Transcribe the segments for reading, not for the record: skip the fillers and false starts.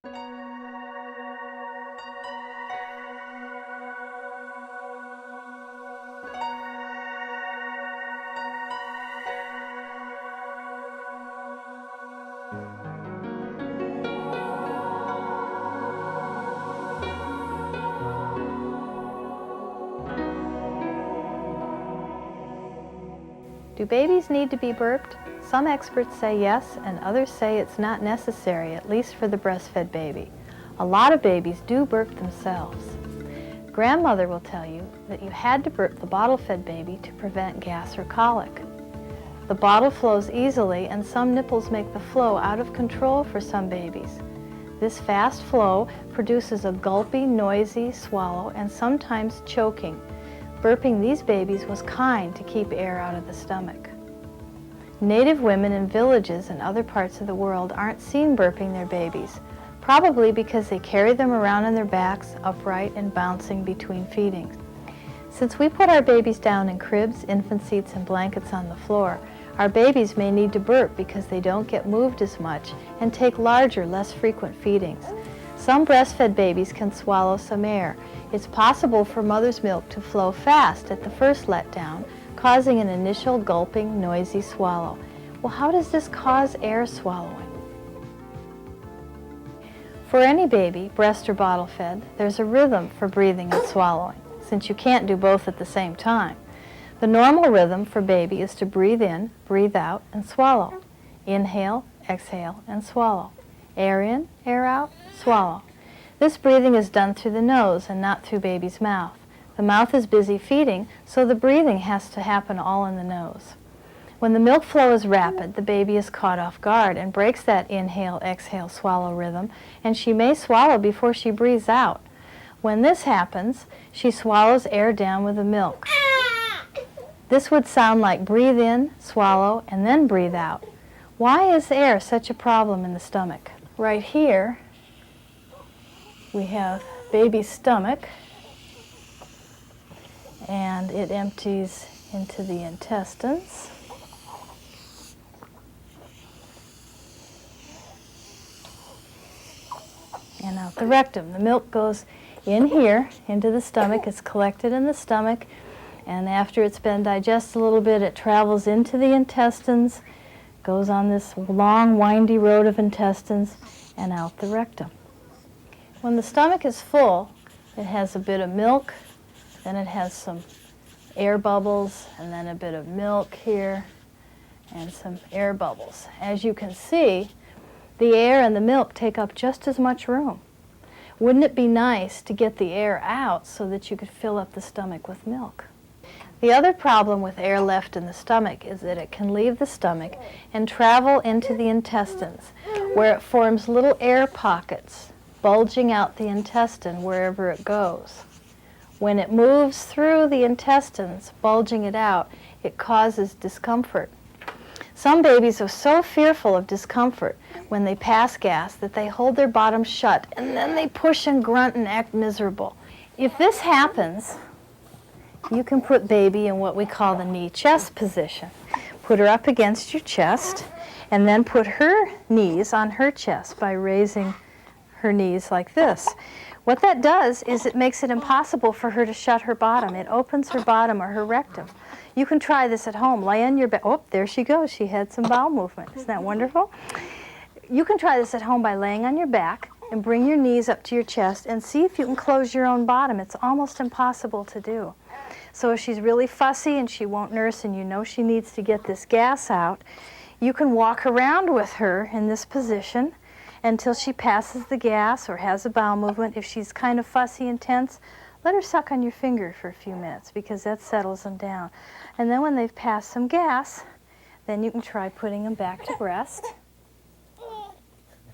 Do babies need to be burped? Some experts say yes, and others say it's not necessary, at least for the breastfed baby. A lot of babies do burp themselves. Grandmother will tell you that you had to burp the bottle-fed baby to prevent gas or colic. The bottle flows easily, and some nipples make the flow out of control for some babies. This fast flow produces a gulpy, noisy swallow and sometimes choking. Burping these babies was kind to keep air out of the stomach. Native women in villages and other parts of the world aren't seen burping their babies, probably because they carry them around on their backs, upright and bouncing between feedings. Since we put our babies down in cribs, infant seats, and blankets on the floor, our babies may need to burp because they don't get moved as much and take larger, less frequent feedings. Some breastfed babies can swallow some air. It's possible for mother's milk to flow fast at the first letdown, causing an initial gulping, noisy swallow. Well, how does this cause air swallowing? For any baby, breast or bottle fed, there's a rhythm for breathing and swallowing, since you can't do both at the same time. The normal rhythm for baby is to breathe in, breathe out, and swallow. Inhale, exhale, and swallow. Air in, air out, swallow. This breathing is done through the nose and not through baby's mouth. The mouth is busy feeding, so the breathing has to happen all in the nose. When the milk flow is rapid, the baby is caught off guard and breaks that inhale, exhale, swallow rhythm, and she may swallow before she breathes out. When this happens, she swallows air down with the milk. This would sound like breathe in, swallow, and then breathe out. Why is air such a problem in the stomach? Right here, we have baby's stomach, and it empties into the intestines. And out the rectum. The milk goes in here into the stomach. It's collected in the stomach, and after it's been digested a little bit, it travels into the intestines, goes on this long, windy road of intestines, and out the rectum. When the stomach is full, it has a bit of milk, then it has some air bubbles, and then a bit of milk here, and some air bubbles. As you can see, the air and the milk take up just as much room. Wouldn't it be nice to get the air out so that you could fill up the stomach with milk? The other problem with air left in the stomach is that it can leave the stomach and travel into the intestines, where it forms little air pockets, bulging out the intestine wherever it goes. When it moves through the intestines, bulging it out, it causes discomfort. Some babies are so fearful of discomfort when they pass gas that they hold their bottom shut and then they push and grunt and act miserable. If this happens, you can put baby in what we call the knee-chest position. Put her up against your chest and then put her knees on her chest by raising her knees like this. What that does is it makes it impossible for her to shut her bottom. It opens her bottom or her rectum. You can try this at home. Lay on your back. Oh, there she goes. She had some bowel movement. Isn't that wonderful? You can try this at home by laying on your back and bring your knees up to your chest and see if you can close your own bottom. It's almost impossible to do. So if she's really fussy and she won't nurse and you know she needs to get this gas out, you can walk around with her in this position until she passes the gas or has a bowel movement. If she's kind of fussy and tense, let her suck on your finger for a few minutes because that settles them down. And then when they've passed some gas, then you can try putting them back to breast.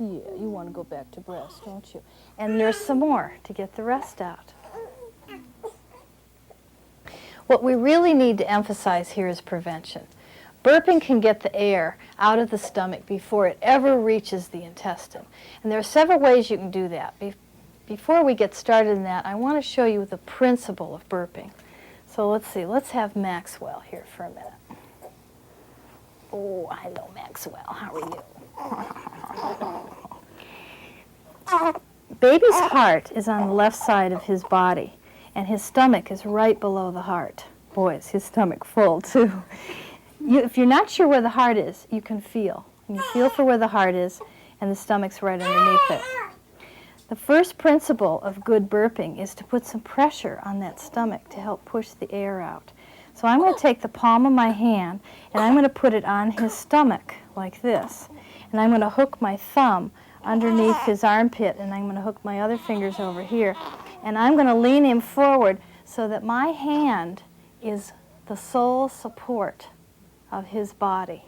Yeah, you want to go back to breast, don't you? And nurse some more to get the rest out. What we really need to emphasize here is prevention. Burping can get the air out of the stomach before it ever reaches the intestine. And there are several ways you can do that. Before we get started in that, I want to show you the principle of burping. So let's see, let's have Maxwell here for a minute. Oh, hello Maxwell, how are you? Baby's heart is on the left side of his body, and his stomach is right below the heart. Boy, is his stomach full, too. If you're not sure where the heart is, you can feel. And you feel for where the heart is, and the stomach's right underneath it. The first principle of good burping is to put some pressure on that stomach to help push the air out. So I'm going to take the palm of my hand, and I'm going to put it on his stomach, like this. And I'm going to hook my thumb underneath his armpit, and I'm going to hook my other fingers over here. And I'm going to lean him forward so that my hand is the sole support of his body.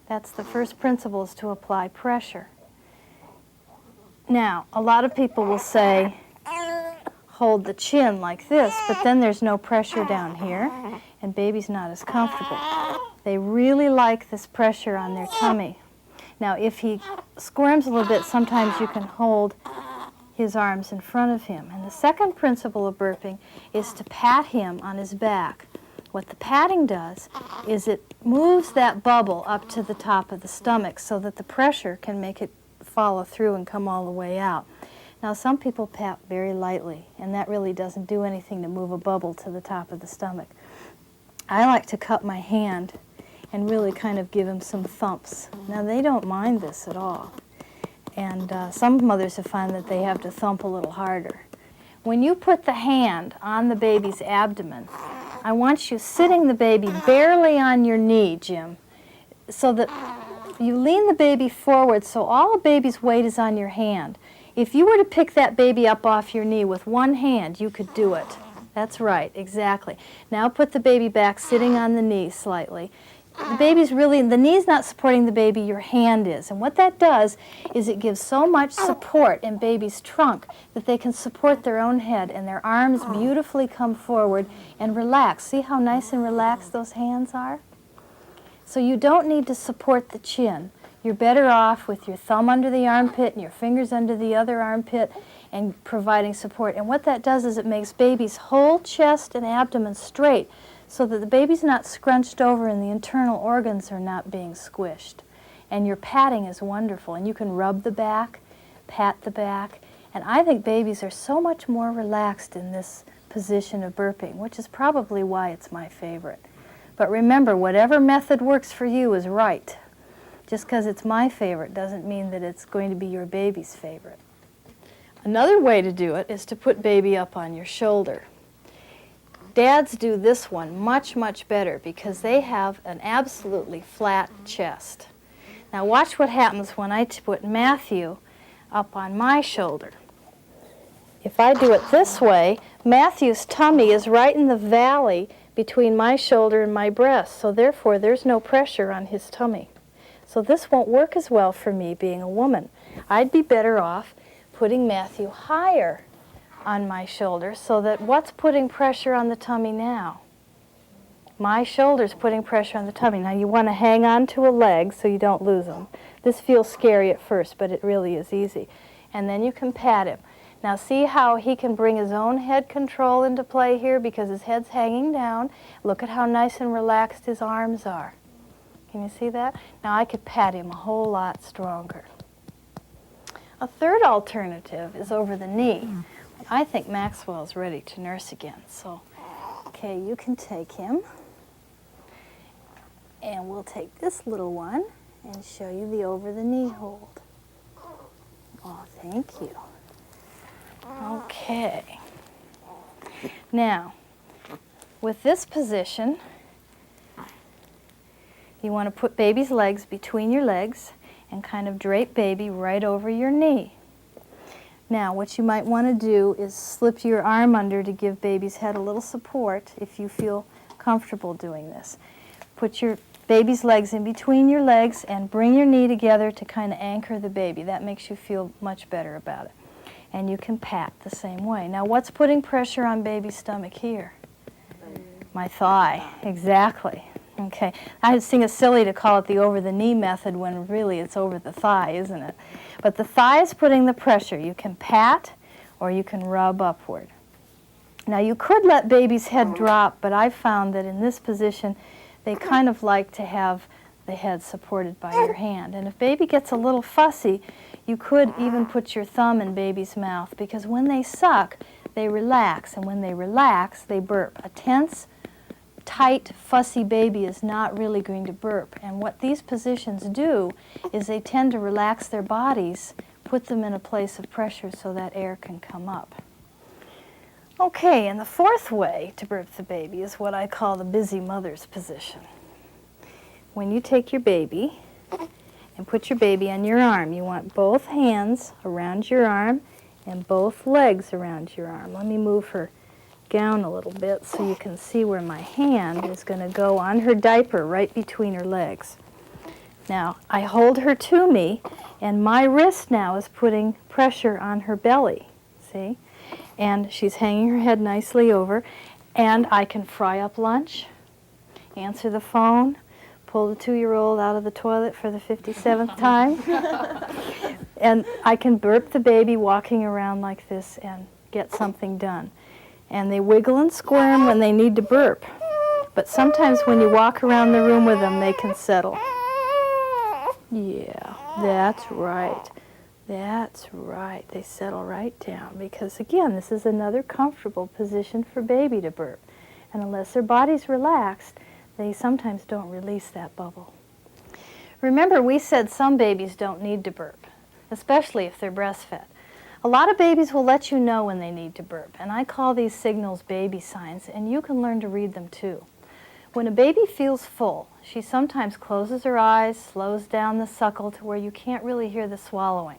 That's the first principle, is to apply pressure. Now, a lot of people will say, hold the chin like this, but then there's no pressure down here, and baby's not as comfortable. They really like this pressure on their tummy. Now, if he squirms a little bit, sometimes you can hold his arms in front of him. And the second principle of burping is to pat him on his back. What the patting does is it moves that bubble up to the top of the stomach so that the pressure can make it follow through and come all the way out. Now, some people pat very lightly, and that really doesn't do anything to move a bubble to the top of the stomach. I like to cup my hand and really kind of give him some thumps. Now, they don't mind this at all. And some mothers have found that they have to thump a little harder. When you put the hand on the baby's abdomen, I want you sitting the baby barely on your knee, Jim, so that you lean the baby forward so all a baby's weight is on your hand. If you were to pick that baby up off your knee with one hand, you could do it. That's right, exactly. Now put the baby back sitting on the knee slightly. The baby's really, the knee's not supporting the baby, your hand is. And what that does is it gives so much support in baby's trunk that they can support their own head, and their arms beautifully come forward and relax. See how nice and relaxed those hands are? So you don't need to support the chin. You're better off with your thumb under the armpit and your fingers under the other armpit and providing support. And what that does is it makes baby's whole chest and abdomen straight, so that the baby's not scrunched over and the internal organs are not being squished. And your patting is wonderful. And you can rub the back, pat the back. And I think babies are so much more relaxed in this position of burping, which is probably why it's my favorite. But remember, whatever method works for you is right. Just because it's my favorite doesn't mean that it's going to be your baby's favorite. Another way to do it is to put baby up on your shoulder. Dads do this one much, much better because they have an absolutely flat chest. Now watch what happens when I put Matthew up on my shoulder. If I do it this way, Matthew's tummy is right in the valley between my shoulder and my breast, so therefore there's no pressure on his tummy. So this won't work as well for me being a woman. I'd be better off putting Matthew higher on my shoulder, so that what's putting pressure on the tummy now? My shoulder's putting pressure on the tummy. Now you want to hang on to a leg so you don't lose them. This feels scary at first, but it really is easy. And then you can pat him. Now see how he can bring his own head control into play here because his head's hanging down. Look at how nice and relaxed his arms are. Can you see that? Now I could pat him a whole lot stronger. A third alternative is over the knee. I think Maxwell's ready to nurse again, so, okay, you can take him. And we'll take this little one and show you the over-the-knee hold. Oh, thank you. Okay. Now, with this position, you want to put baby's legs between your legs and kind of drape baby right over your knee. Now, what you might want to do is slip your arm under to give baby's head a little support if you feel comfortable doing this. Put your baby's legs in between your legs and bring your knee together to kind of anchor the baby. That makes you feel much better about it. And you can pat the same way. Now, what's putting pressure on baby's stomach here? My thigh, exactly. Okay, I think it's silly to call it the over-the-knee method when really it's over the thigh, isn't it? But the thigh is putting the pressure. You can pat or you can rub upward. Now you could let baby's head drop, but I found that in this position they kind of like to have the head supported by your hand. And if baby gets a little fussy, you could even put your thumb in baby's mouth, because when they suck, they relax, and when they relax, they burp. A tense, tight, fussy baby is not really going to burp. And what these positions do is they tend to relax their bodies, put them in a place of pressure so that air can come up. Okay, and the fourth way to burp the baby is what I call the busy mother's position. When you take your baby and put your baby on your arm, you want both hands around your arm and both legs around your arm. Let me move her gown a little bit so you can see where my hand is going to go on her diaper right between her legs. Now, I hold her to me, and my wrist now is putting pressure on her belly, see? And she's hanging her head nicely over, and I can fry up lunch, answer the phone, pull the 2-year-old out of the toilet for the 57th time, and I can burp the baby walking around like this and get something done. And they wiggle and squirm when they need to burp, but sometimes when you walk around the room with them, they can settle. Yeah, that's right. That's right. They settle right down because, again, this is another comfortable position for baby to burp. And unless their body's relaxed, they sometimes don't release that bubble. Remember, we said some babies don't need to burp, especially if they're breastfed. A lot of babies will let you know when they need to burp, and I call these signals baby signs, and you can learn to read them too. When a baby feels full, she sometimes closes her eyes, slows down the suckle to where you can't really hear the swallowing.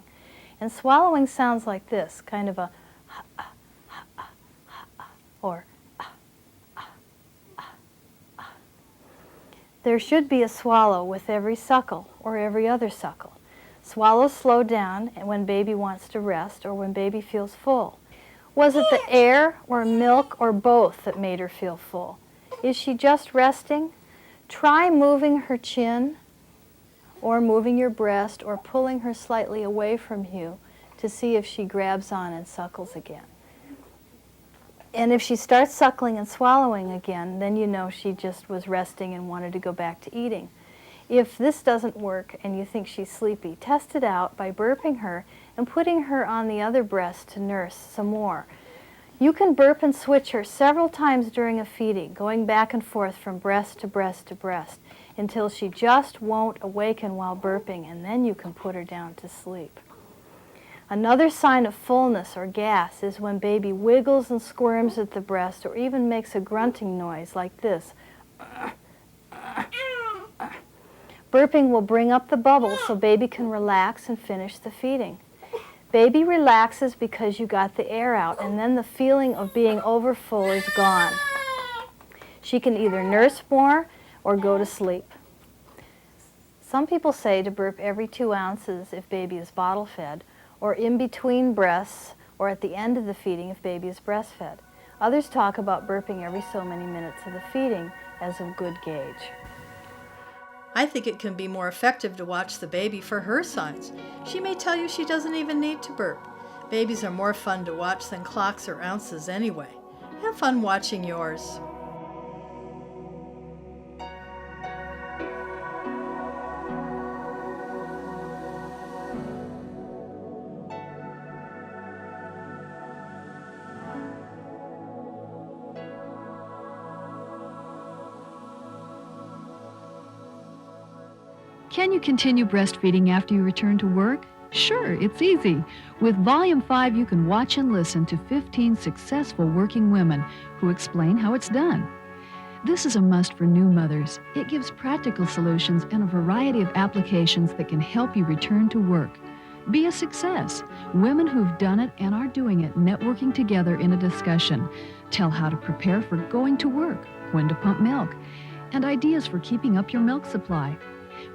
And swallowing sounds like this, kind of a or There should be a swallow with every suckle or every other suckle. Swallows slow down when baby wants to rest or when baby feels full. Was it the air or milk or both that made her feel full? Is she just resting? Try moving her chin or moving your breast or pulling her slightly away from you to see if she grabs on and suckles again. And if she starts suckling and swallowing again, then you know she just was resting and wanted to go back to eating. If this doesn't work and you think she's sleepy, test it out by burping her and putting her on the other breast to nurse some more. You can burp and switch her several times during a feeding, going back and forth from breast to breast to breast, until she just won't awaken while burping, and then you can put her down to sleep. Another sign of fullness or gas is when baby wiggles and squirms at the breast or even makes a grunting noise like this. Burping will bring up the bubbles so baby can relax and finish the feeding. Baby relaxes because you got the air out, and then the feeling of being overfull is gone. She can either nurse more or go to sleep. Some people say to burp every 2 ounces if baby is bottle fed, or in between breaths, or at the end of the feeding if baby is breastfed. Others talk about burping every so many minutes of the feeding as a good gauge. I think it can be more effective to watch the baby for her signs. She may tell you she doesn't even need to burp. Babies are more fun to watch than clocks or ounces anyway. Have fun watching yours. Can you continue breastfeeding after you return to work? Sure, it's easy. With Volume 5, you can watch and listen to 15 successful working women who explain how it's done. This is a must for new mothers. It gives practical solutions and a variety of applications that can help you return to work. Be a success. Women who've done it and are doing it, networking together in a discussion. Tell how to prepare for going to work, when to pump milk, and ideas for keeping up your milk supply.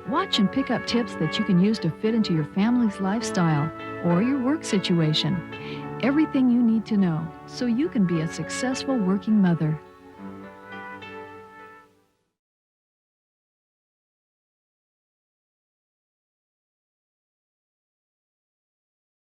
Watch and pick up tips that you can use to fit into your family's lifestyle or your work situation. Everything you need to know so you can be a successful working mother.